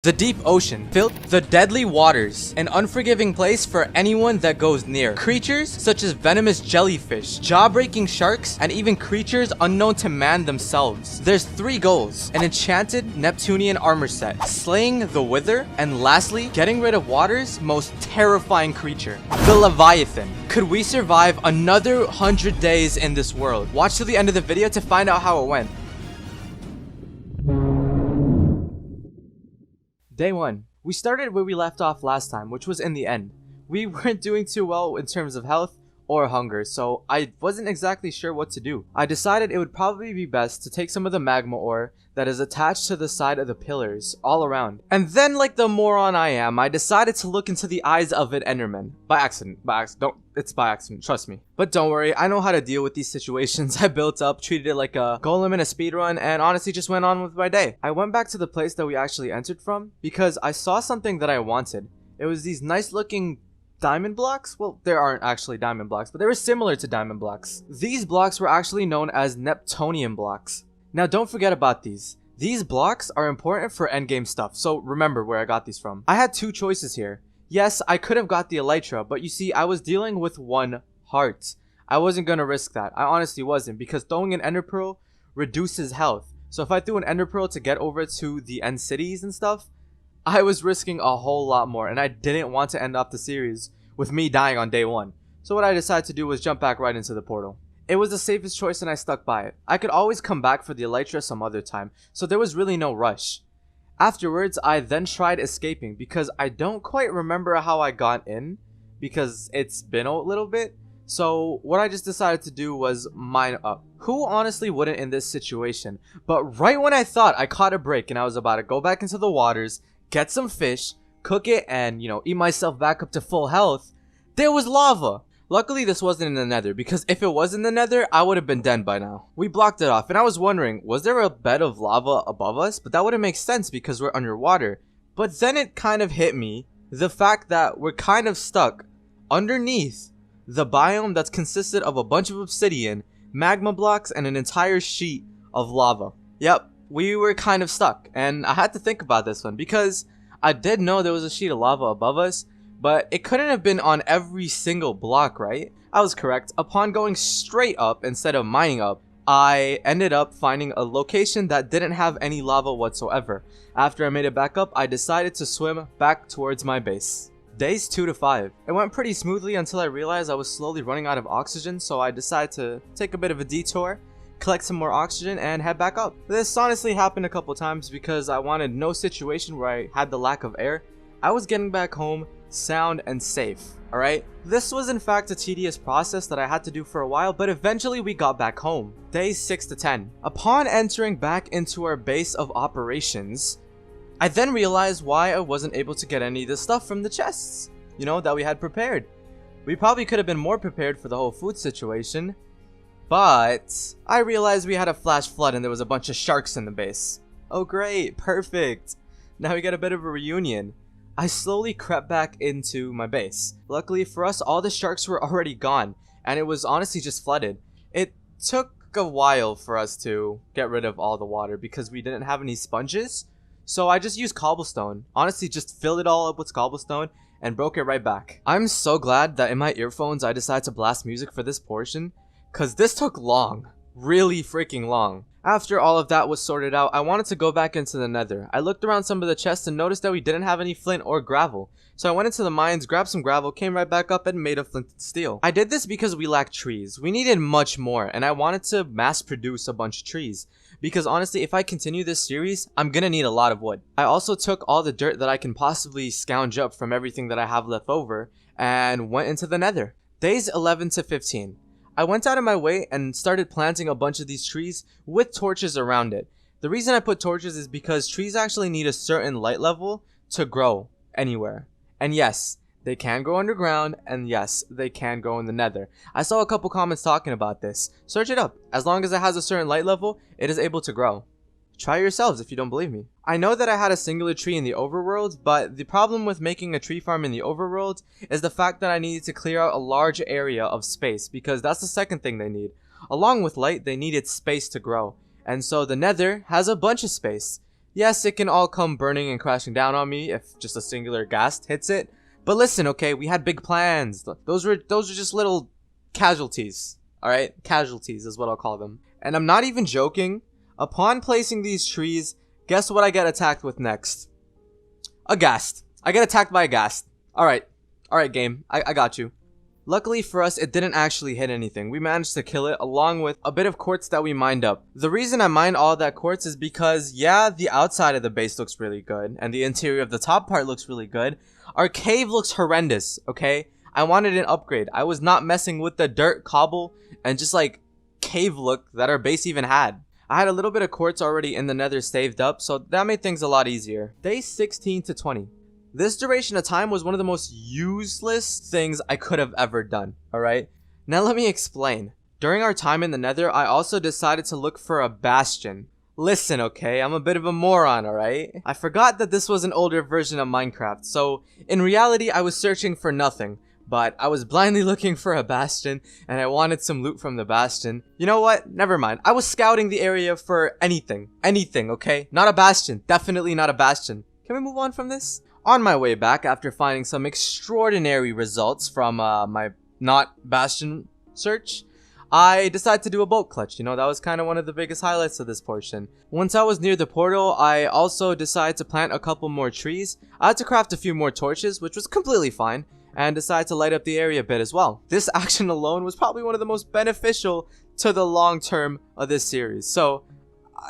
The deep ocean, filled with the deadly waters, an unforgiving place for anyone that goes near. Creatures such as venomous jellyfish, jaw-breaking sharks, and even creatures unknown to man themselves. There's 3 goals: an enchanted Neptunian armor set, slaying the Wither, and lastly, getting rid of water's most terrifying creature, the Leviathan. Could we survive another 100 days in this world? Watch till the end of the video to find out how it went. Day 1. We started where we left off last time, which was in the end. We weren't doing too well in terms of health or hunger, so I wasn't exactly sure what to do. I decided it would probably be best to take some of the magma ore that is attached to the side of the pillars all around. And then, like the moron I am, I decided to look into the eyes of an Enderman. By accident. It's by accident, trust me. But don't worry, I know how to deal with these situations. I built up, treated it like a golem in a speedrun, and honestly just went on with my day. I went back to the place that we actually entered from because I saw something that I wanted. It was these nice looking diamond blocks? Well, there aren't actually diamond blocks, but they were similar to diamond blocks. These blocks were actually known as Neptunian blocks. Now don't forget about these. These blocks are important for endgame stuff, so remember where I got these from. I had 2 choices here. Yes, I could have got the Elytra, but you see, I was dealing with 1 heart. I wasn't gonna risk that. I honestly wasn't, because throwing an Ender Pearl reduces health. So if I threw an Ender Pearl to get over to the end cities and stuff, I was risking a whole lot more, and I didn't want to end off the series with me dying on day 1. So what I decided to do was jump back right into the portal. It was the safest choice and I stuck by it. I could always come back for the Elytra some other time, so there was really no rush. Afterwards, I then tried escaping because I don't quite remember how I got in because it's been a little bit. So what I just decided to do was mine up. Who honestly wouldn't in this situation? But right when I thought I caught a break and I was about to go back into the waters, get some fish, cook it, and eat myself back up to full health, there was lava. Luckily this wasn't in the nether, because if it was in the nether, I would have been dead by now. We blocked it off, and I was wondering, was there a bed of lava above us? But that wouldn't make sense because we're underwater. But then it kind of hit me, the fact that we're kind of stuck underneath the biome that's consisted of a bunch of obsidian, magma blocks, and an entire sheet of lava. Yep, we were kind of stuck, and I had to think about this one because I did know there was a sheet of lava above us, but it couldn't have been on every single block, right? I was correct. Upon going straight up instead of mining up, I ended up finding a location that didn't have any lava whatsoever. After I made it back up, I decided to swim back towards my base. Days 2 to 5. It went pretty smoothly until I realized I was slowly running out of oxygen, so I decided to take a bit of a detour, collect some more oxygen, and head back up. This honestly happened a couple times because I wanted no situation where I had the lack of air. I was getting back home sound and safe, alright? This was in fact a tedious process that I had to do for a while, but eventually we got back home. Days 6 to 10. Upon entering back into our base of operations, I then realized why I wasn't able to get any of the stuff from the chests, that we had prepared. We probably could have been more prepared for the whole food situation, but I realized we had a flash flood and there was a bunch of sharks in the base. Oh great, perfect. Now we got a bit of a reunion. I slowly crept back into my base. Luckily for us, all the sharks were already gone, and it was honestly just flooded. It took a while for us to get rid of all the water because we didn't have any sponges, so I just used cobblestone. Honestly, just filled it all up with cobblestone and broke it right back. I'm so glad that in my earphones I decided to blast music for this portion, because this took long. Really freaking long. After all of that was sorted out, I wanted to go back into the nether. I looked around some of the chests and noticed that we didn't have any flint or gravel. So I went into the mines, grabbed some gravel, came right back up and made a flint and steel. I did this because we lacked trees. We needed much more, and I wanted to mass produce a bunch of trees. Because honestly, if I continue this series, I'm gonna need a lot of wood. I also took all the dirt that I can possibly scrounge up from everything that I have left over and went into the nether. Days 11 to 15. I went out of my way and started planting a bunch of these trees with torches around it. The reason I put torches is because trees actually need a certain light level to grow anywhere. And yes, they can grow underground, and yes, they can grow in the nether. I saw a couple comments talking about this. Search it up. As long as it has a certain light level, it is able to grow. Try yourselves if you don't believe me. I know that I had a singular tree in the overworld, but the problem with making a tree farm in the overworld is the fact that I needed to clear out a large area of space, because that's the second thing they need. Along with light, they needed space to grow. And so the nether has a bunch of space. Yes, it can all come burning and crashing down on me if just a singular ghast hits it. But listen, okay, we had big plans. Those were just little casualties. Alright? Casualties is what I'll call them. And I'm not even joking. Upon placing these trees, guess what I get attacked with next? A ghast. I get attacked by a ghast. Alright, game. I got you. Luckily for us, it didn't actually hit anything. We managed to kill it along with a bit of quartz that we mined up. The reason I mined all that quartz is because, yeah, the outside of the base looks really good, and the interior of the top part looks really good. Our cave looks horrendous, okay? I wanted an upgrade. I was not messing with the dirt, cobble, and just like cave look that our base even had. I had a little bit of quartz already in the nether saved up, so that made things a lot easier. Day 16 to 20. This duration of time was one of the most useless things I could have ever done, alright? Now let me explain. During our time in the nether, I also decided to look for a bastion. Listen, okay, I'm a bit of a moron, alright? I forgot that this was an older version of Minecraft, so in reality I was searching for nothing. But I was blindly looking for a bastion, and I wanted some loot from the bastion. You know what? Never mind. I was scouting the area for anything. Anything, okay? Not a bastion. Definitely not a bastion. Can we move on from this? On my way back, after finding some extraordinary results from my not bastion search, I decided to do a bolt clutch. You know, that was kind of one of the biggest highlights of this portion. Once I was near the portal, I also decided to plant a couple more trees. I had to craft a few more torches, which was completely fine, and decided to light up the area a bit as well. This action alone was probably one of the most beneficial to the long term of this series. So,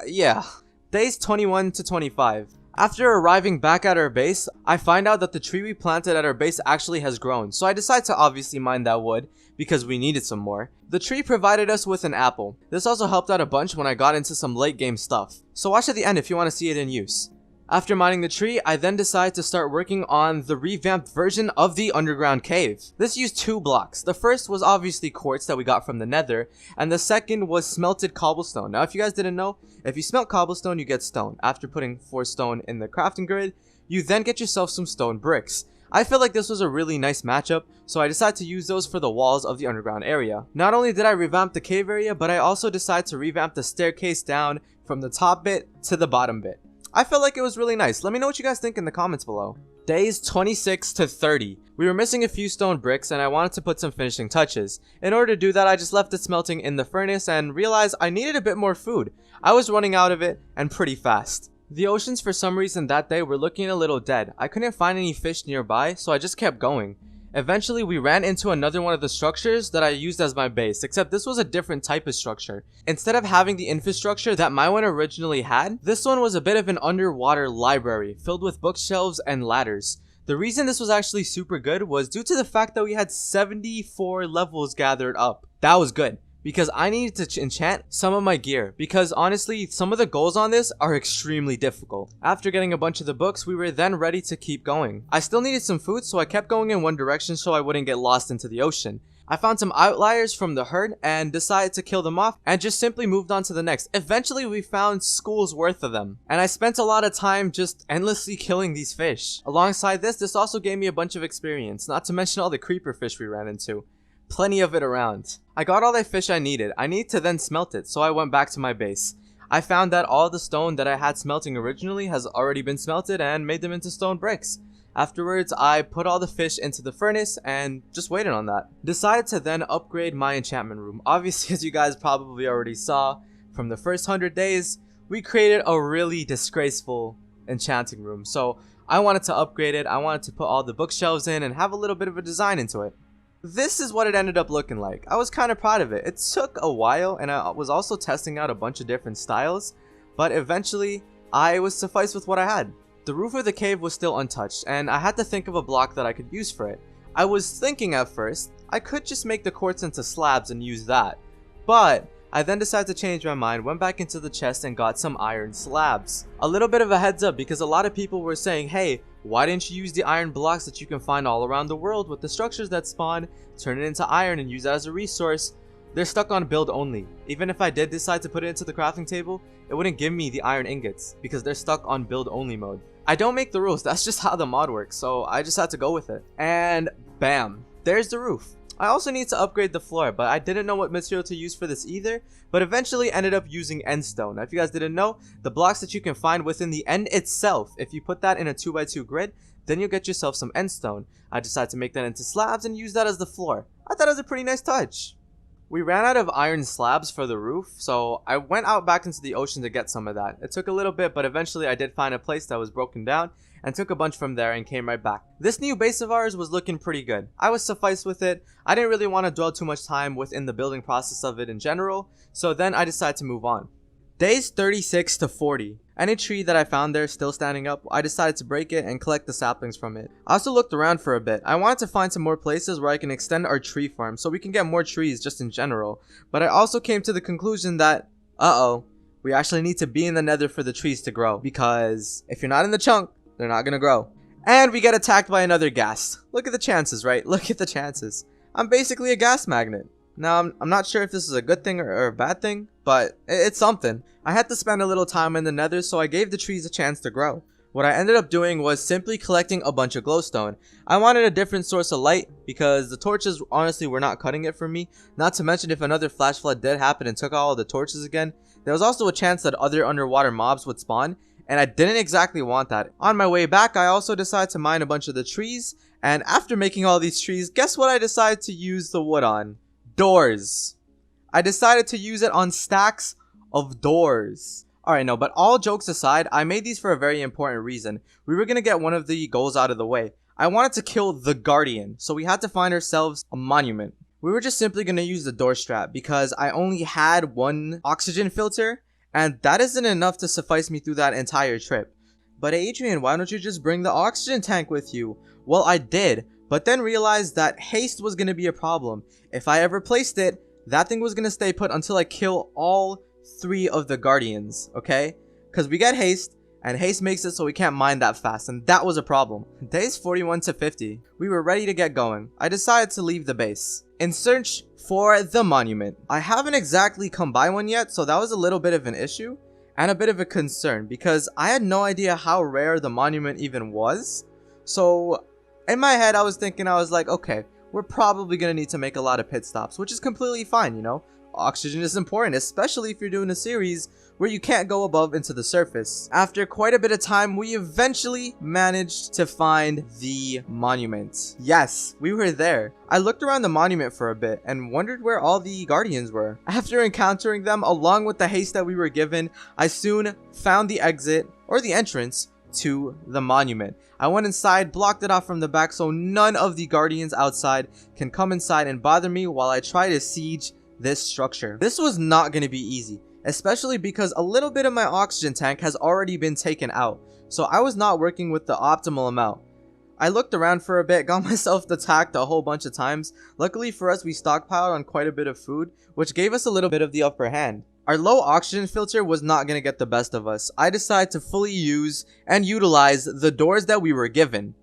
yeah. Days 21 to 25. After arriving back at our base, I find out that the tree we planted at our base actually has grown, so I decide to obviously mine that wood, because we needed some more. The tree provided us with an apple. This also helped out a bunch when I got into some late game stuff, so watch at the end if you want to see it in use. After mining the tree, I then decided to start working on the revamped version of the underground cave. This used 2 blocks. The first was obviously quartz that we got from the nether, and the second was smelted cobblestone. Now if you guys didn't know, if you smelt cobblestone you get stone. After putting 4 stone in the crafting grid, you then get yourself some stone bricks. I feel like this was a really nice matchup, so I decided to use those for the walls of the underground area. Not only did I revamp the cave area, but I also decided to revamp the staircase down from the top bit to the bottom bit. I felt like it was really nice. Let me know what you guys think in the comments below. Days 26 to 30. We were missing a few stone bricks and I wanted to put some finishing touches. In order to do that, I just left it smelting in the furnace and realized I needed a bit more food. I was running out of it, and pretty fast. The oceans for some reason that day were looking a little dead. I couldn't find any fish nearby, so I just kept going. Eventually, we ran into another one of the structures that I used as my base, except this was a different type of structure. Instead of having the infrastructure that my one originally had, this one was a bit of an underwater library, filled with bookshelves and ladders. The reason this was actually super good was due to the fact that we had 74 levels gathered up. That was good, because I needed to enchant some of my gear, because honestly, some of the goals on this are extremely difficult. After getting a bunch of the books, we were then ready to keep going. I still needed some food, so I kept going in one direction so I wouldn't get lost into the ocean. I found some outliers from the herd and decided to kill them off and just simply moved on to the next. Eventually we found schools worth of them, and I spent a lot of time just endlessly killing these fish. Alongside this also gave me a bunch of experience, not to mention all the creeper fish we ran into. Plenty of it around. I got all the fish I needed. I need to then smelt it, so I went back to my base. I found that all the stone that I had smelting originally has already been smelted and made them into stone bricks. Afterwards, I put all the fish into the furnace and just waited on that. Decided to then upgrade my enchantment room. Obviously, as you guys probably already saw, from the first 100 days, we created a really disgraceful enchanting room. So I wanted to upgrade it. I wanted to put all the bookshelves in and have a little bit of a design into it. This is what it ended up looking like. I was kind of proud of it. It took a while and I was also testing out a bunch of different styles, but eventually I was sufficed with what I had. The roof of the cave was still untouched and I had to think of a block that I could use for it. I was thinking at first I could just make the quartz into slabs and use that, but I then decided to change my mind, went back into the chest and got some iron slabs. A little bit of a heads up because a lot of people were saying, hey, why didn't you use the iron blocks that you can find all around the world with the structures that spawn, turn it into iron and use that as a resource? They're stuck on build only. Even if I did decide to put it into the crafting table, it wouldn't give me the iron ingots because they're stuck on build only mode. I don't make the rules, that's just how the mod works, so I just had to go with it. And bam, there's the roof. I also need to upgrade the floor, but I didn't know what material to use for this either, but eventually ended up using endstone. Now, if you guys didn't know, the blocks that you can find within the end itself, if you put that in a 2x2 grid, then you'll get yourself some endstone. I decided to make that into slabs and use that as the floor. I thought it was a pretty nice touch. We ran out of iron slabs for the roof, so I went out back into the ocean to get some of that. It took a little bit, but eventually I did find a place that was broken down and took a bunch from there and came right back. This new base of ours was looking pretty good. I was sufficed with it. I didn't really want to dwell too much time within the building process of it in general, so then I decided to move on. Days 36 to 40. Any tree that I found there still standing up, I decided to break it and collect the saplings from it. I also looked around for a bit. I wanted to find some more places where I can extend our tree farm so we can get more trees just in general. But I also came to the conclusion that, we actually need to be in the nether for the trees to grow. Because if you're not in the chunk, they're not gonna grow. And we get attacked by another ghast. Look at the chances, right? Look at the chances. I'm basically a gas magnet. Now, I'm not sure if this is a good thing or a bad thing, but it's something. I had to spend a little time in the nether, so I gave the trees a chance to grow. What I ended up doing was simply collecting a bunch of glowstone. I wanted a different source of light because the torches honestly were not cutting it for me. Not to mention if another flash flood did happen and took all the torches again, there was also a chance that other underwater mobs would spawn, and I didn't exactly want that. On my way back, I also decided to mine a bunch of the trees, and after making all these trees, guess what I decided to use the wood on? Doors. I decided to use it on stacks of doors. Alright, no, but all jokes aside, I made these for a very important reason. We were gonna get one of the goals out of the way. I wanted to kill the Guardian, so we had to find ourselves a monument. We were just simply gonna use the door strap because I only had one oxygen filter, and that isn't enough to suffice me through that entire trip. But Adrian, why don't you just bring the oxygen tank with you? Well, I did, but then realized that haste was gonna be a problem. If I ever placed it, that thing was gonna stay put until I kill all 3 of the Guardians, okay? Because we get haste, and haste makes it so we can't mine that fast, and that was a problem. Days 41 to 50. We were ready to get going. I decided to leave the base in search for the monument. I haven't exactly come by one yet, so that was a little bit of an issue and a bit of a concern because I had no idea how rare the monument even was. So in my head, I was like, okay, we're probably gonna need to make a lot of pit stops, which is completely fine, you know? Oxygen is important, especially if you're doing a series where you can't go above into the surface. After quite a bit of time, we eventually managed to find the monument. Yes, we were there. I looked around the monument for a bit and wondered where all the Guardians were. After encountering them, along with the haste that we were given, I soon found the exit, or the entrance, to the monument. I went inside, blocked it off from the back so none of the Guardians outside can come inside and bother me while I try to siege this structure. This was not going to be easy, especially because a little bit of my oxygen tank has already been taken out, so I was not working with the optimal amount. I looked around for a bit, got myself attacked a whole bunch of times. Luckily for us, we stockpiled on quite a bit of food, which gave us a little bit of the upper hand. Our low oxygen filter was not going to get the best of us. I decided to fully use and utilize the doors that we were given.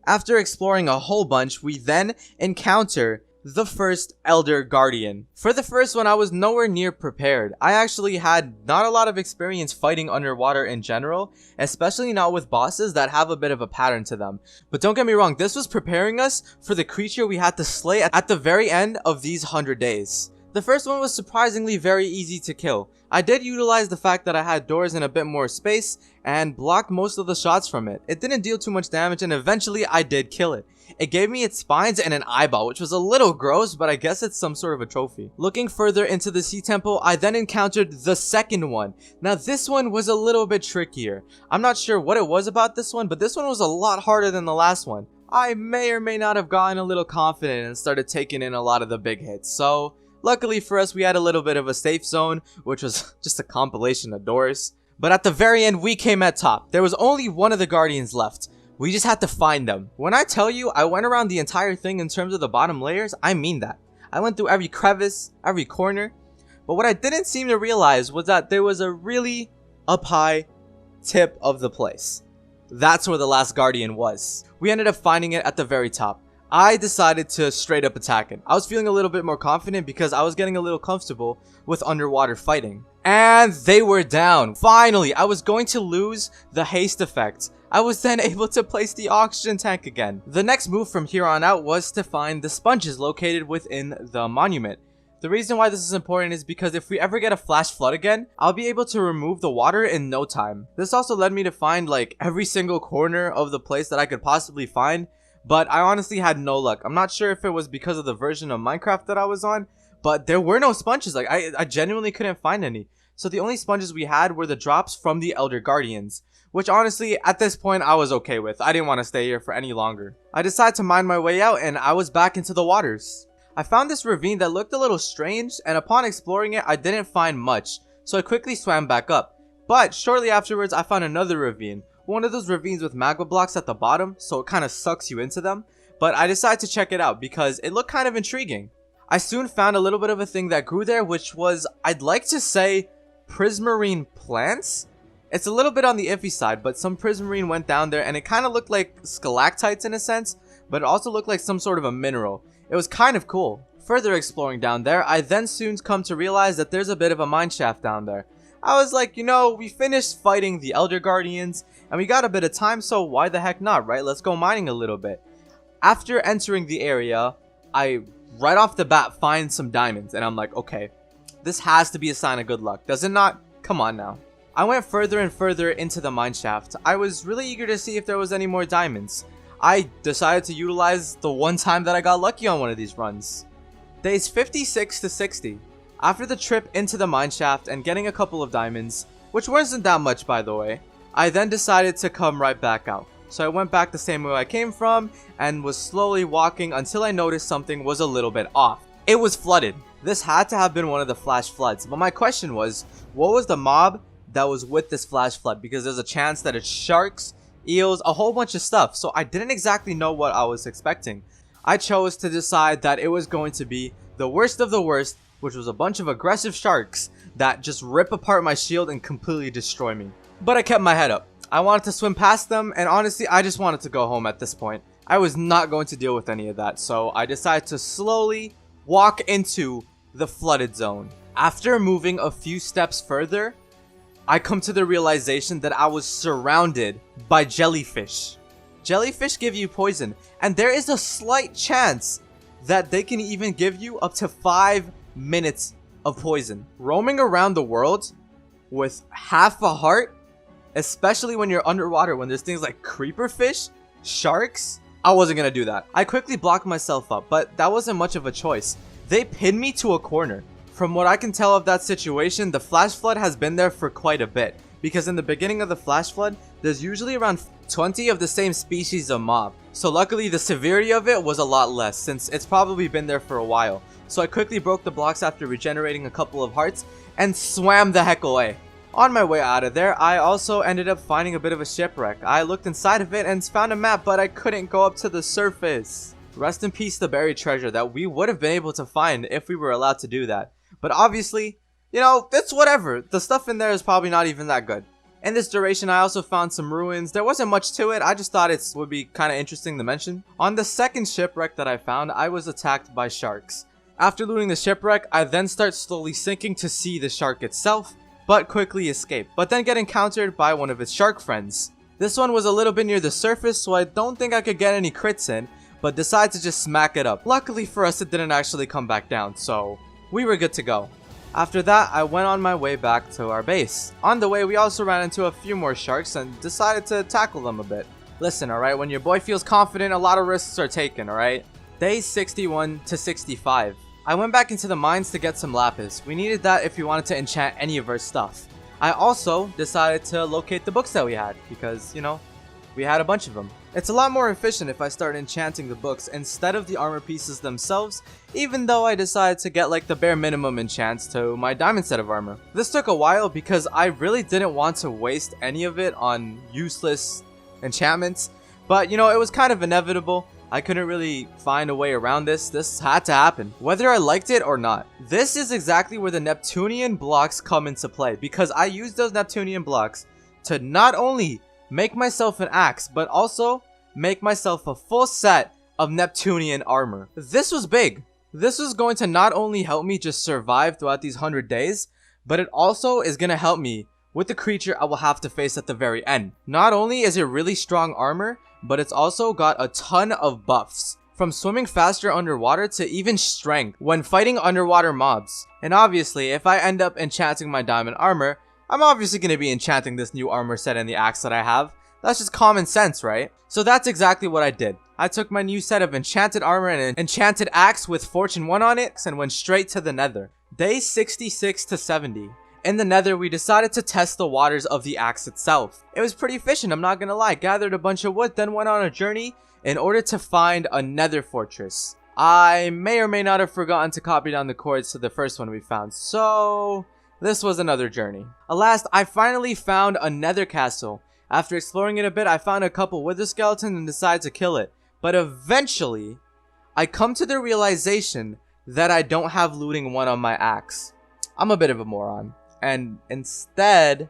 After exploring a whole bunch, we then encounter the first Elder Guardian. For the first one, I was nowhere near prepared. I actually had not a lot of experience fighting underwater in general, especially not with bosses that have a bit of a pattern to them. But don't get me wrong, this was preparing us for the creature we had to slay at the very end of these 100 days. The first one was surprisingly very easy to kill. I did utilize the fact that I had doors and a bit more space and blocked most of the shots from it. It didn't deal too much damage and eventually I did kill it. It gave me its spines and an eyeball, which was a little gross, but I guess it's some sort of a trophy. Looking further into the sea temple, I then encountered the second one. Now this one was a little bit trickier. I'm not sure what it was about this one, but this one was a lot harder than the last one. I may or may not have gotten a little confident and started taking in a lot of the big hits, so luckily for us, we had a little bit of a safe zone, which was just a compilation of doors. But at the very end, we came at top. There was only one of the Guardians left. We just had to find them. When I tell you I went around the entire thing in terms of the bottom layers, I mean that. I went through every crevice, every corner. But what I didn't seem to realize was that there was a really up high tip of the place. That's where the last Guardian was. We ended up finding it at the very top. I decided to straight up attack it. I was feeling a little bit more confident because I was getting a little comfortable with underwater fighting. And they were down. Finally, I was going to lose the haste effect. I was then able to place the oxygen tank again. The next move from here on out was to find the sponges located within the monument. The reason why this is important is because if we ever get a flash flood again, I'll be able to remove the water in no time. This also led me to find like every single corner of the place that I could possibly find, but I honestly had no luck. I'm not sure if it was because of the version of Minecraft that I was on, but there were no sponges. Like I genuinely couldn't find any. So the only sponges we had were the drops from the Elder Guardians, which honestly at this point I was okay with. I didn't want to stay here for any longer. I decided to mine my way out and I was back into the waters. I found this ravine that looked a little strange, and upon exploring it I didn't find much, so I quickly swam back up. But shortly afterwards I found another ravine, one of those ravines with magma blocks at the bottom, so it kind of sucks you into them. But I decided to check it out because it looked kind of intriguing. I soon found a little bit of a thing that grew there, which was, I'd like to say, prismarine plants? It's a little bit on the iffy side, but some prismarine went down there and it kind of looked like stalactites in a sense, but it also looked like some sort of a mineral. It was kind of cool. Further exploring down there, I then soon come to realize that there's a bit of a mine shaft down there. I was like, you know, we finished fighting the Elder Guardians and we got a bit of time, so why the heck not, right? Let's go mining a little bit. After entering the area, I right off the bat find some diamonds and I'm like, okay, this has to be a sign of good luck, does it not? Come on now. I went further and further into the mine shaft. I was really eager to see if there was any more diamonds. I decided to utilize the one time that I got lucky on one of these runs. Days 56 to 60. After the trip into the mine shaft and getting a couple of diamonds, which wasn't that much by the way, I then decided to come right back out. So I went back the same way I came from and was slowly walking until I noticed something was a little bit off. It was flooded. This had to have been one of the flash floods, but my question was, what was the mob that was with this flash flood? Because there's a chance that it's sharks, eels, a whole bunch of stuff, so I didn't exactly know what I was expecting. I chose to decide that it was going to be the worst of the worst, which was a bunch of aggressive sharks that just rip apart my shield and completely destroy me. But I kept my head up. I wanted to swim past them, and honestly I just wanted to go home at this point. I was not going to deal with any of that, so I decided to slowly walk into the flooded zone. After moving a few steps further, I come to the realization that I was surrounded by jellyfish. Jellyfish give you poison, and there is a slight chance that they can even give you up to 5 minutes of poison. Roaming around the world with half a heart, especially when you're underwater, when there's things like creeper fish, sharks, I wasn't gonna do that. I quickly blocked myself up, but that wasn't much of a choice. They pinned me to a corner. From what I can tell of that situation, the flash flood has been there for quite a bit, because in the beginning of the flash flood, there's usually around 20 of the same species of mob. So luckily the severity of it was a lot less, since it's probably been there for a while. So I quickly broke the blocks after regenerating a couple of hearts and swam the heck away. On my way out of there, I also ended up finding a bit of a shipwreck. I looked inside of it and found a map, but I couldn't go up to the surface. Rest in peace the buried treasure that we would have been able to find if we were allowed to do that. But obviously, you know, it's whatever. The stuff in there is probably not even that good. In this duration, I also found some ruins. There wasn't much to it. I just thought it would be kind of interesting to mention. On the second shipwreck that I found, I was attacked by sharks. After looting the shipwreck, I then start slowly sinking to see the shark itself, but quickly escape. But then get encountered by one of its shark friends. This one was a little bit near the surface, so I don't think I could get any crits in, but decided to just smack it up. Luckily for us, it didn't actually come back down, so we were good to go. After that, I went on my way back to our base. On the way, we also ran into a few more sharks and decided to tackle them a bit. Listen, alright, when your boy feels confident, a lot of risks are taken, alright? Days 61 to 65. I went back into the mines to get some lapis. We needed that if we wanted to enchant any of our stuff. I also decided to locate the books that we had because, you know, we had a bunch of them. It's a lot more efficient if I start enchanting the books instead of the armor pieces themselves, even though I decided to get like the bare minimum enchants to my diamond set of armor. This took a while because I really didn't want to waste any of it on useless enchantments, but you know, it was kind of inevitable. I couldn't really find a way around this. This had to happen, whether I liked it or not. This is exactly where the Neptunian blocks come into play, because I used those Neptunian blocks to not only make myself an axe, but also make myself a full set of Neptunian armor. This was big. This was going to not only help me just survive throughout these 100 days, but it also is gonna help me with the creature I will have to face at the very end. Not only is it really strong armor, but it's also got a ton of buffs, from swimming faster underwater to even strength when fighting underwater mobs. And obviously, if I end up enchanting my diamond armor, I'm obviously going to be enchanting this new armor set and the axe that I have. That's just common sense, right? So that's exactly what I did. I took my new set of enchanted armor and an enchanted axe with Fortune 1 on it and went straight to the Nether. Day 66 to 70. In the Nether, we decided to test the waters of the axe itself. It was pretty efficient, I'm not gonna lie. Gathered a bunch of wood, then went on a journey in order to find a Nether fortress. I may or may not have forgotten to copy down the coords to the first one we found, so this was another journey. Alas, I finally found a Nether castle. After exploring it a bit, I found a couple wither skeletons and decided to kill it. But eventually, I come to the realization that I don't have looting 1 on my axe. I'm a bit of a moron. And instead,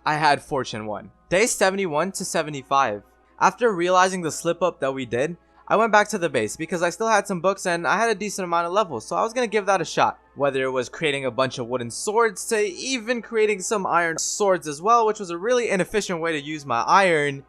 I had Fortune 1. Day 71 to 75. After realizing the slip up that we did, I went back to the base because I still had some books and I had a decent amount of levels, so I was going to give that a shot. Whether it was creating a bunch of wooden swords to even creating some iron swords as well, which was a really inefficient way to use my iron,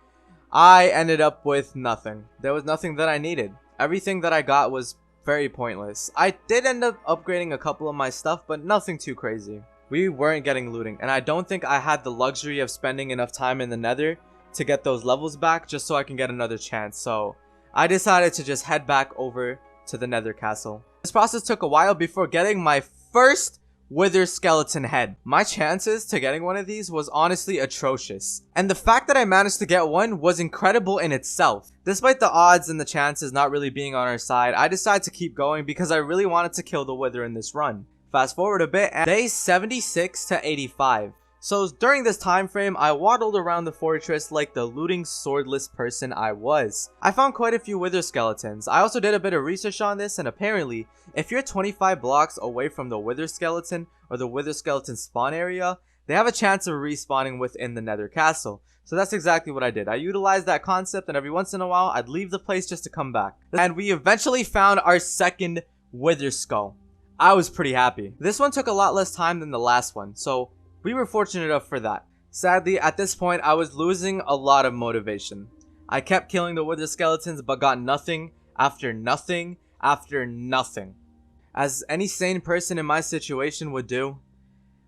I ended up with nothing. There was nothing that I needed. Everything that I got was very pointless. I did end up upgrading a couple of my stuff, but nothing too crazy. We weren't getting looting, and I don't think I had the luxury of spending enough time in the Nether to get those levels back just so I can get another chance. So I decided to just head back over to the Nether castle. This process took a while before getting my first wither skeleton head. My chances to getting one of these was honestly atrocious, and the fact that I managed to get one was incredible in itself. Despite the odds and the chances not really being on our side, I decided to keep going because I really wanted to kill the wither in this run. Fast forward a bit, and day 76 to 85. So during this time frame, I waddled around the fortress like the looting swordless person I was. I found quite a few wither skeletons. I also did a bit of research on this, and apparently, if you're 25 blocks away from the wither skeleton or the wither skeleton spawn area, they have a chance of respawning within the Nether castle. So that's exactly what I did. I utilized that concept, and every once in a while, I'd leave the place just to come back. And we eventually found our second wither skull. I was pretty happy. This one took a lot less time than the last one, so we were fortunate enough for that. Sadly, at this point, I was losing a lot of motivation. I kept killing the wither skeletons but got nothing after nothing after nothing. As any sane person in my situation would do,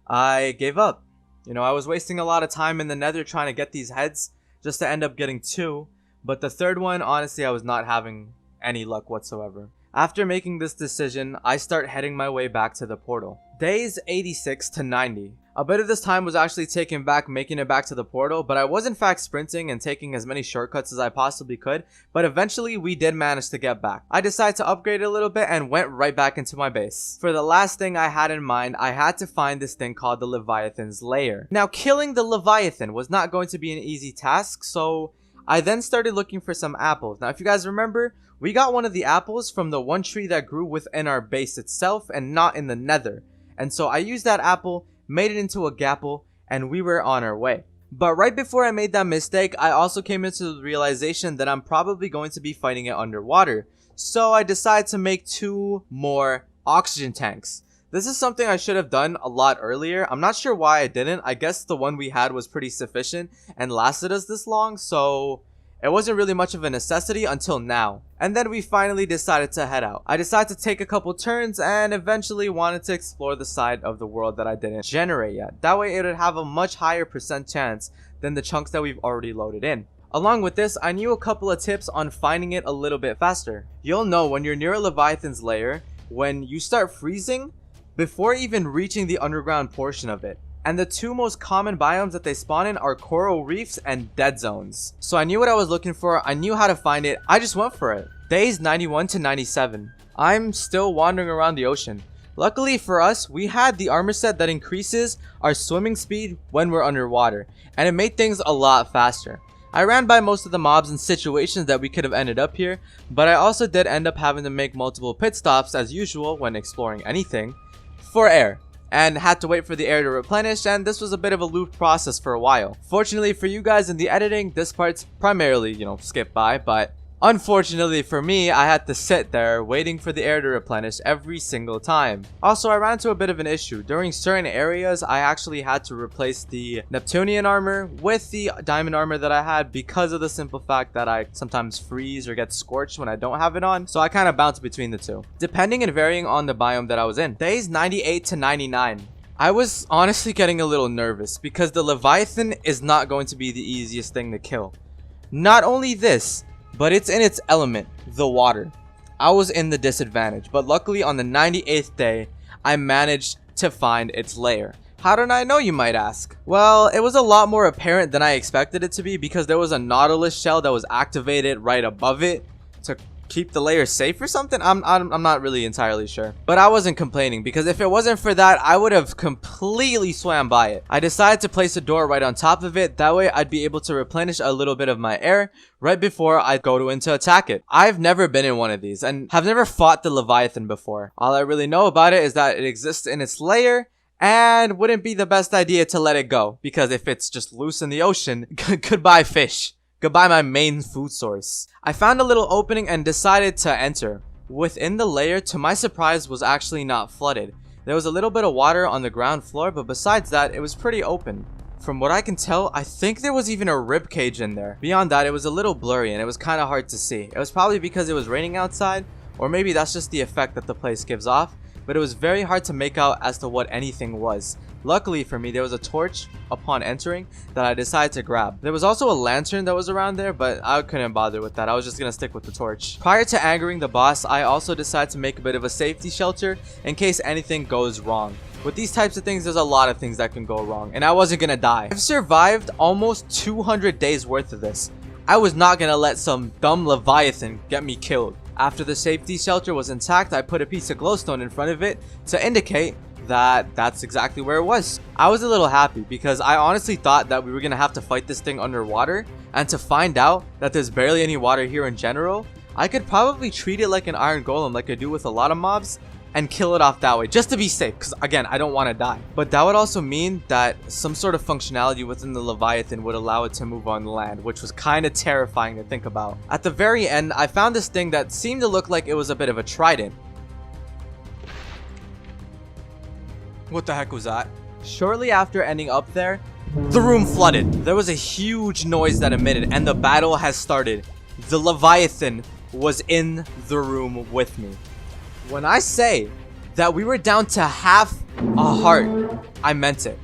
I gave up. You know, I was wasting a lot of time in the Nether trying to get these heads just to end up getting 2, but the third one, honestly, I was not having any luck whatsoever. After making this decision, I start heading my way back to the portal. Days 86 to 90. A bit of this time was actually taken back making it back to the portal, but I was in fact sprinting and taking as many shortcuts as I possibly could, but eventually we did manage to get back. I decided to upgrade a little bit and went right back into my base. For the last thing I had in mind, I had to find this thing called the Leviathan's Lair. Now, killing the Leviathan was not going to be an easy task, so I then started looking for some apples. Now, if you guys remember, we got one of the apples from the one tree that grew within our base itself and not in the Nether. And so I used that apple, made it into a gapple, and we were on our way. But right before I made that mistake, I also came into the realization that I'm probably going to be fighting it underwater. So I decided to make 2 more oxygen tanks. This is something I should have done a lot earlier. I'm not sure why I didn't. I guess the one we had was pretty sufficient and lasted us this long, so it wasn't really much of a necessity until now. And then we finally decided to head out. I decided to take a couple turns and eventually wanted to explore the side of the world that I didn't generate yet. That way it would have a much higher % chance than the chunks that we've already loaded in. Along with this, I knew a couple of tips on finding it a little bit faster. You'll know when you're near a Leviathan's lair, when you start freezing, before even reaching the underground portion of it. And the 2 most common biomes that they spawn in are coral reefs and dead zones. So I knew what I was looking for, I knew how to find it, I just went for it. Days 91 to 97. I'm still wandering around the ocean. Luckily for us, we had the armor set that increases our swimming speed when we're underwater, and it made things a lot faster. I ran by most of the mobs and situations that we could have ended up here, but I also did end up having to make multiple pit stops as usual when exploring anything, for air. And had to wait for the air to replenish, and this was a bit of a loop process for a while. Fortunately for you guys in the editing, this part's primarily, skipped by, but Unfortunately for me, I had to sit there waiting for the air to replenish every single time. Also, I ran into a bit of an issue. During certain areas, I actually had to replace the Neptunian armor with the diamond armor that I had because of the simple fact that I sometimes freeze or get scorched when I don't have it on. So I kind of bounced between the two, depending and varying on the biome that I was in. Days 98 to 99. I was honestly getting a little nervous because the Leviathan is not going to be the easiest thing to kill. Not only this, but it's in its element, the water. I was in the disadvantage, but luckily on the 98th day, I managed to find its lair. How did I know, you might ask? Well, it was a lot more apparent than I expected it to be because there was a Nautilus shell that was activated right above it to keep the layer safe or something. I'm not really entirely sure, but I wasn't complaining because if it wasn't for that, I would have completely swam by it. I decided to place a door right on top of it. That way I'd be able to replenish a little bit of my air right before I go in to attack it. I've never been in one of these and have never fought the Leviathan before. All I really know about it is that it exists in its lair and wouldn't be the best idea to let it go because if it's just loose in the ocean, goodbye fish. Goodbye my main food source. I found a little opening and decided to enter. Within the layer, to my surprise, was actually not flooded. There was a little bit of water on the ground floor, but besides that, it was pretty open. From what I can tell, I think there was even a rib cage in there. Beyond that, it was a little blurry and it was kind of hard to see. It was probably because it was raining outside, or maybe that's just the effect that the place gives off, but it was very hard to make out as to what anything was. Luckily for me, there was a torch upon entering that I decided to grab. There was also a lantern that was around there, but I couldn't bother with that. I was just gonna stick with the torch. Prior to angering the boss, I also decided to make a bit of a safety shelter in case anything goes wrong. With these types of things, there's a lot of things that can go wrong, and I wasn't gonna die. I've survived almost 200 days worth of this. I was not gonna let some dumb Leviathan get me killed. After the safety shelter was intact, I put a piece of glowstone in front of it to indicate that that's exactly where it was. I was a little happy because I honestly thought that we were gonna have to fight this thing underwater, and to find out that there's barely any water here in general, I could probably treat it like an iron golem like I do with a lot of mobs and kill it off that way just to be safe because again, I don't want to die. But that would also mean that some sort of functionality within the Leviathan would allow it to move on land, which was kind of terrifying to think about. At the very end, I found this thing that seemed to look like it was a bit of a trident. What the heck was that? Shortly after ending up there, the room flooded. There was a huge noise that emitted and the battle has started. The Leviathan was in the room with me. When I say that we were down to half a heart, I meant it.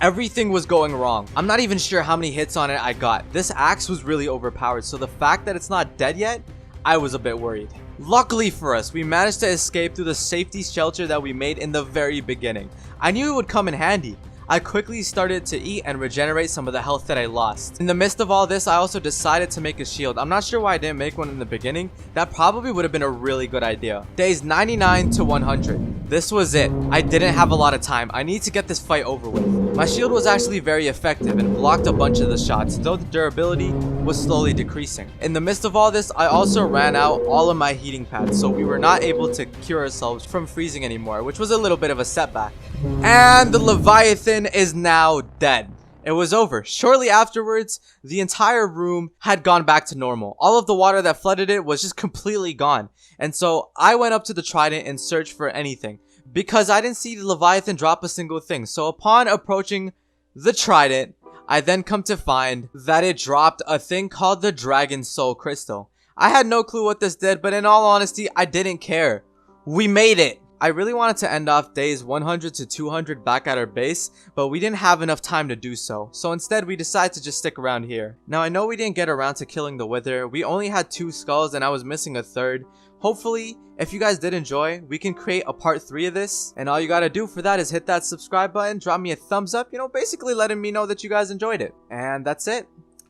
Everything was going wrong. I'm not even sure how many hits on it I got. This axe was really overpowered, so the fact that it's not dead yet, I was a bit worried. Luckily for us, we managed to escape through the safety shelter that we made in the very beginning. I knew it would come in handy. I quickly started to eat and regenerate some of the health that I lost. In the midst of all this, I also decided to make a shield. I'm not sure why I didn't make one in the beginning. That probably would have been a really good idea. Days 99 to 100. This was it. I didn't have a lot of time. I need to get this fight over with. My shield was actually very effective and blocked a bunch of the shots, though the durability was slowly decreasing. In the midst of all this, I also ran out all of my heating pads, so we were not able to cure ourselves from freezing anymore, which was a little bit of a setback. And the Leviathan is now dead. It was over. Shortly afterwards, the entire room had gone back to normal. All of the water that flooded it was just completely gone. And so I went up to the trident and searched for anything because I didn't see the Leviathan drop a single thing. So upon approaching the trident, I then come to find that it dropped a thing called the Dragon Soul Crystal. I had no clue what this did, but in all honesty, I didn't care. We made it. I really wanted to end off days 100 to 200 back at our base, but we didn't have enough time to do so. So instead, we decided to just stick around here. Now, I know we didn't get around to killing the Wither. We only had 2 skulls and I was missing a third. Hopefully, if you guys did enjoy, we can create a part 3 of this. And all you gotta do for that is hit that subscribe button, drop me a thumbs up, basically letting me know that you guys enjoyed it. And that's it.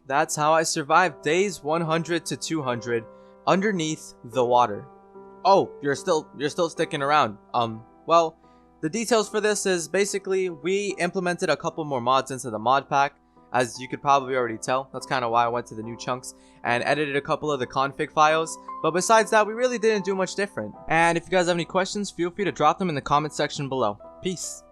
That's how I survived days 100 to 200 underneath the water. Oh, you're still sticking around. Well, the details for this is basically we implemented a couple more mods into the mod pack. As you could probably already tell, that's kind of why I went to the new chunks and edited a couple of the config files. But besides that, we really didn't do much different. And if you guys have any questions, feel free to drop them in the comment section below. Peace.